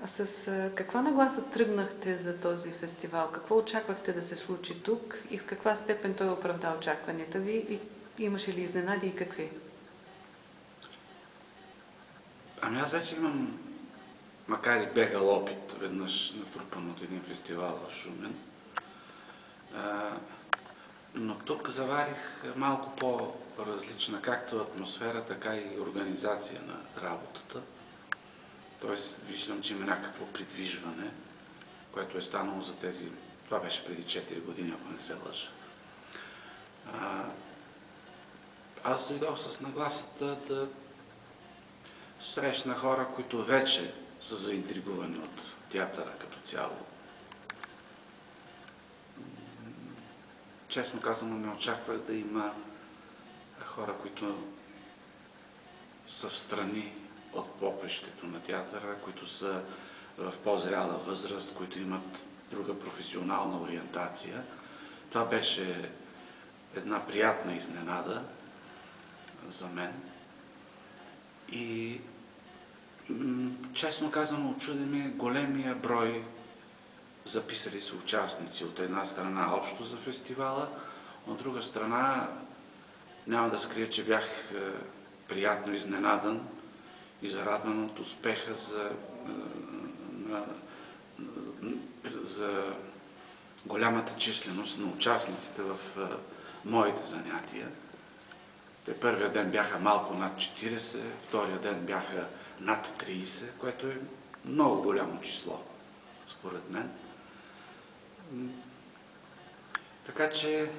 А с каква нагласа тръгнахте за този фестивал? Какво очаквахте да се случи тук и в каква степен той оправда очакванията ви? И имаше ли изненади и какви? Ами аз вече имам, макар и бегал опит, веднъж натрупан от един фестивал в Шумен. Но тук заварих малко по-различна както атмосфера, така и организация на работата. Тоест виждам, че има някакво придвижване, което е станало за тези... Това беше преди 4 години, ако не се лъжа. Аз дойдох с нагласата да срещна хора, които вече са заинтригувани от театъра като цяло. Честно казано, не очаквах да има хора, които са встрани от попрището на театъра, които са в по-зряла възраст, които имат друга професионална ориентация. Това беше една приятна изненада за мен. И честно казано, очуди ме големия брой записали се участници. От една страна общо за фестивала, от друга страна няма да скрия, че бях приятно изненадан и зарадван от успеха за голямата численост на участниците в моите занятия. Те първия ден бяха малко над 40, втория ден бяха над 30, което е много голямо число, според мен. Така че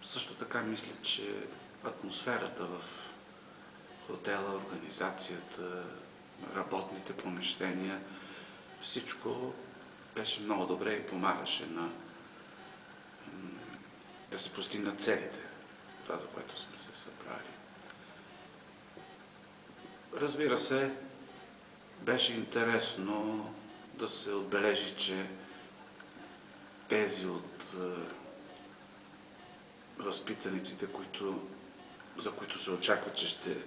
също така мисля, че атмосферата в хотела, организацията, работните помещения, всичко беше много добре и помагаше да се постигнат целите. Това, за което сме се събрали. Разбира се, беше интересно да се отбележи, че тези от възпитаниците, за които се очаква, че ще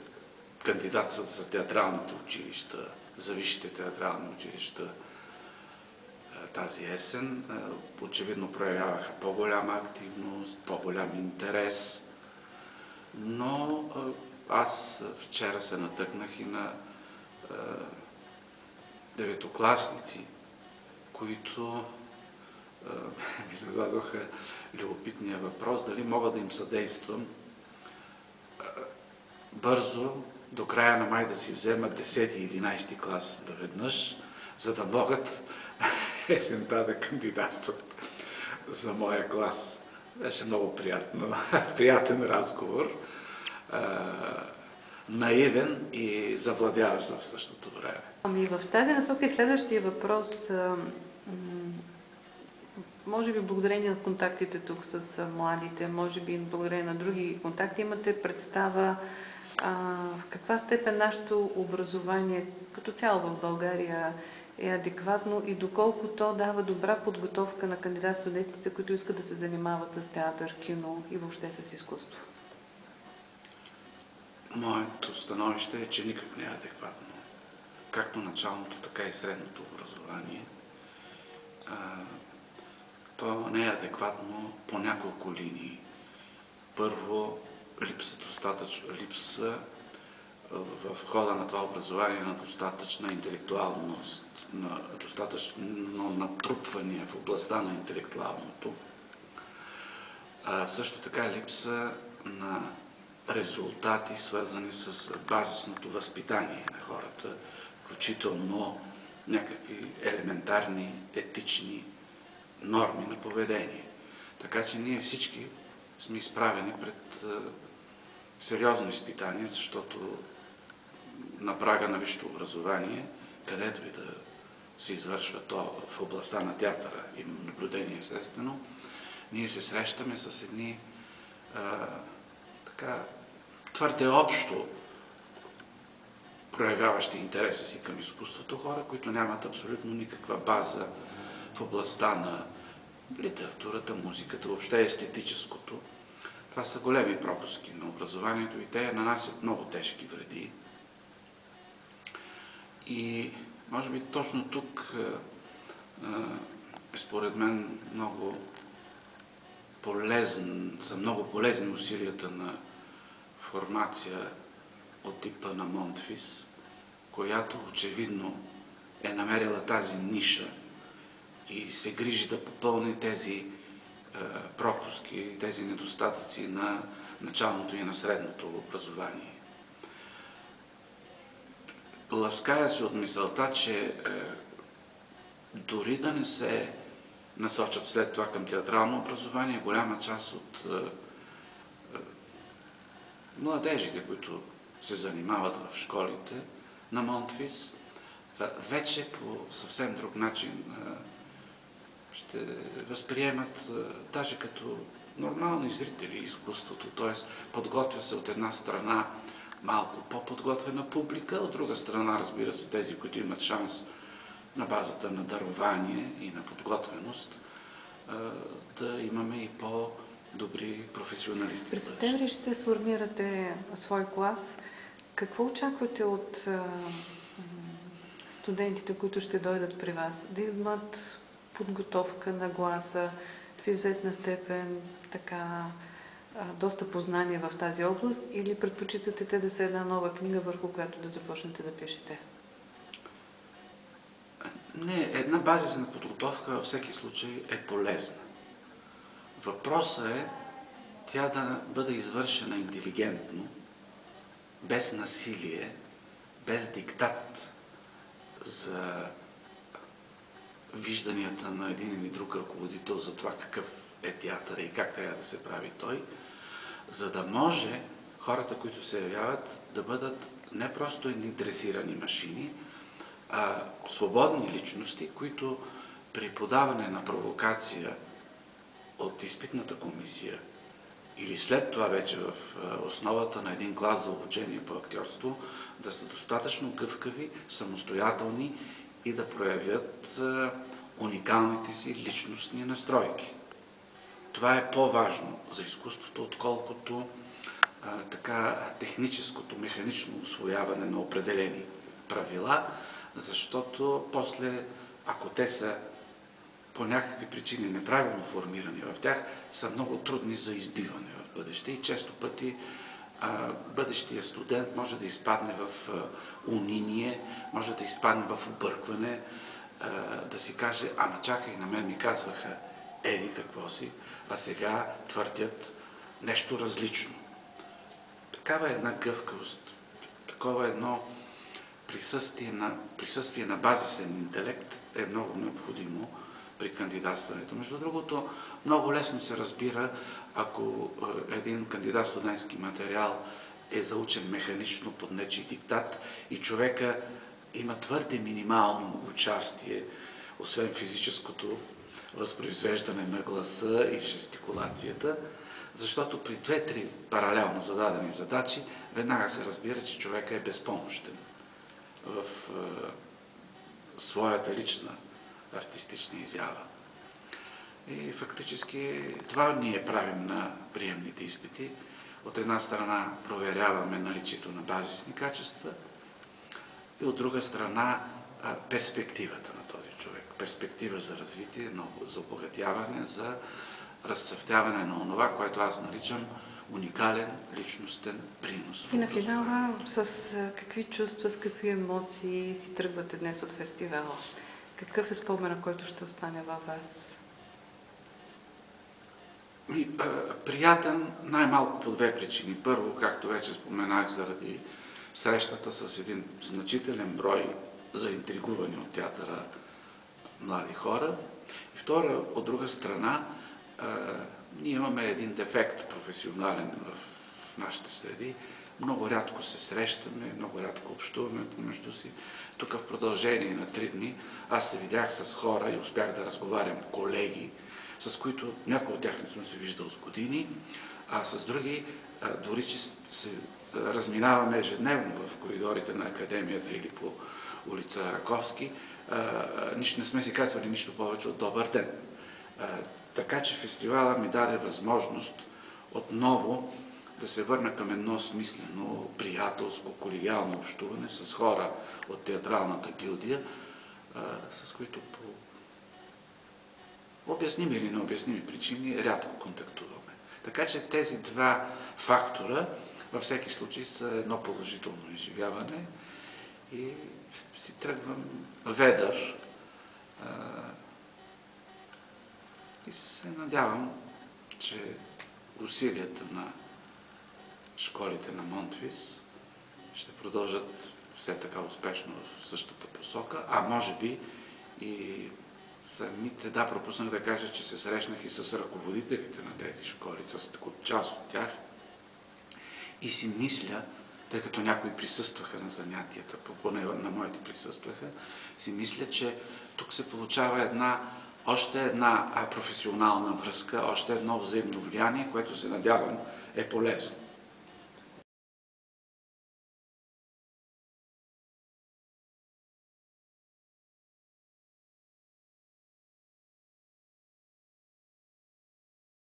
кандидатстват за театралните училища, за висшите театрални училища тази есен, очевидно проявяваха по-голяма активност, по-голям интерес. Но аз вчера се натъкнах и на деветокласници, които ми зададоха любопитния въпрос, дали мога да им съдействам бързо до края на май да си вземат 10 и 11 клас наведнъж, за да могат есента да кандидатстват за моя клас. Беше много приятен разговор, наивен и завладяващ в същото време. Ами в тази насока и следващия въпрос, може би благодарение на контактите тук с младите, може би благодарение на други контакти, имате представа в каква степен нашето образование като цяло в България е адекватно и доколко то дава добра подготовка на кандидат-студентите, които искат да се занимават с театър, кино и въобще с изкуство? Моето становище е, че никак не е адекватно. Както началното, така и средното образование. То не е адекватно по няколко линии. Първо, липса в хода на това образование на достатъчна интелектуалност, на достатъчно натрупване в областта на интелектуалното. Също така липса на резултати, свързани с базисното възпитание на хората, включително някакви елементарни етични норми на поведение. Така че ние всички сме изправени пред сериозно изпитание, защото на прага на висшето образование, където и да се извършва то в областта на театъра и наблюдение естествено, ние се срещаме с едни твърде общо проявяващи интереса си към изкуството хора, които нямат абсолютно никаква база в областта на литературата, музиката, въобще естетическото. Това са големи пропуски на образованието и те нанасят много тежки вреди. И Може би точно тук е според мен са много полезни усилията на формация от типа на Монтфис, която очевидно е намерила тази ниша и се грижи да попълни тези пропуски, тези недостатъци на началното и на средното образование. Лаская се от мисълта, че дори да не се насочат след това към театрално образование, голяма част от младежите, които се занимават в школите на Монтфис, вече по съвсем друг начин ще възприемат, даже като нормални зрители изкуството, т.е. подготвя се от една страна малко по-подготвена публика, от друга страна, разбира се, тези, които имат шанс на базата на дарование и на подготвеност, да имаме и по-добри професионалисти. През септември ще сформирате свой клас. Какво очаквате от студентите, които ще дойдат при вас? Да имат подготовка на гласа в известна степен, доста познание в тази област, или предпочитате те да са една нова книга, върху която да започнете да пишете? Не, една базисна подготовка във всеки случай е полезна. Въпросът е тя да бъде извършена интелигентно, без насилие, без диктат за вижданията на един или друг ръководител за това какъв е театър и как трябва да се прави той, за да може хората, които се явяват, да бъдат не просто едни дресирани машини, а свободни личности, които при подаване на провокация от изпитната комисия или след това вече в основата на един клас за обучение по актьорство, да са достатъчно гъвкави, самостоятелни и да проявят уникалните си личностни настройки. Това е по-важно за изкуството, отколкото техническото, механично усвояване на определени правила, защото после, ако те са по някакви причини неправилно формирани в тях, са много трудни за избиване в бъдеще и често пъти бъдещия студент може да изпадне в униние, може да изпадне в объркване, да си каже, ама чакай, на мен ми казваха еди какво си, а сега твърдят нещо различно. Такава една гъвкавост, такова едно присъствие на базисен интелект е много необходимо при кандидатстването. Между другото, много лесно се разбира, ако един кандидат студентски материал е заучен механично под нечий диктат и човека има твърде минимално участие, освен физическото възпроизвеждане на гласа и жестикулацията, защото при 2-3 паралелно зададени задачи веднага се разбира, че човека е безпомощен в своята лична артистична изява. И фактически това ние правим на приемните изпити. От една страна проверяваме наличието на базисни качества и от друга страна перспективата на този човек. Перспектива за развитие, за обогатяване, за разцъфтяване на онова, което аз наричам уникален личностен принос. И на финала, с какви чувства, с какви емоции си тръгвате днес от фестивала? Какъв е споменът, който ще остане във вас? Приятен най-малко по две причини. Първо, както вече споменах, заради срещата с един значителен брой заинтригувани от театъра млади хора. И втора, от друга страна, ние имаме един дефект професионален в нашите среди. Много рядко се срещаме, много рядко общуваме помежду си. Тук в продължение на 3 дни аз се видях с хора и успях да разговарям колеги, с които някои от тях не съм се виждал с години, а с други дори че се разминаваме ежедневно в коридорите на академията или по улица Раковски. Не сме си казвали нищо повече от добър ден. Така че фестивала ми даде възможност отново да се върна към едно смислено, приятелско, колегиално общуване с хора от театралната гилдия, с които по обясними или необясними причини рядко контактуваме. Така че тези два фактора във всеки случай са едно положително изживяване и си тръгвам ведър и се надявам, че усилията на школите на Монтвис ще продължат все така успешно в същата посока, а може би и самите, да, пропуснах да кажа, че се срещнах и с ръководителите на тези школи, с част от тях и си мисля, тъй като някои присъстваха на занятията, поне на моите присъстваха, си мисля, че тук се получава още една професионална връзка, още едно взаимно влияние, което се надявам е полезно.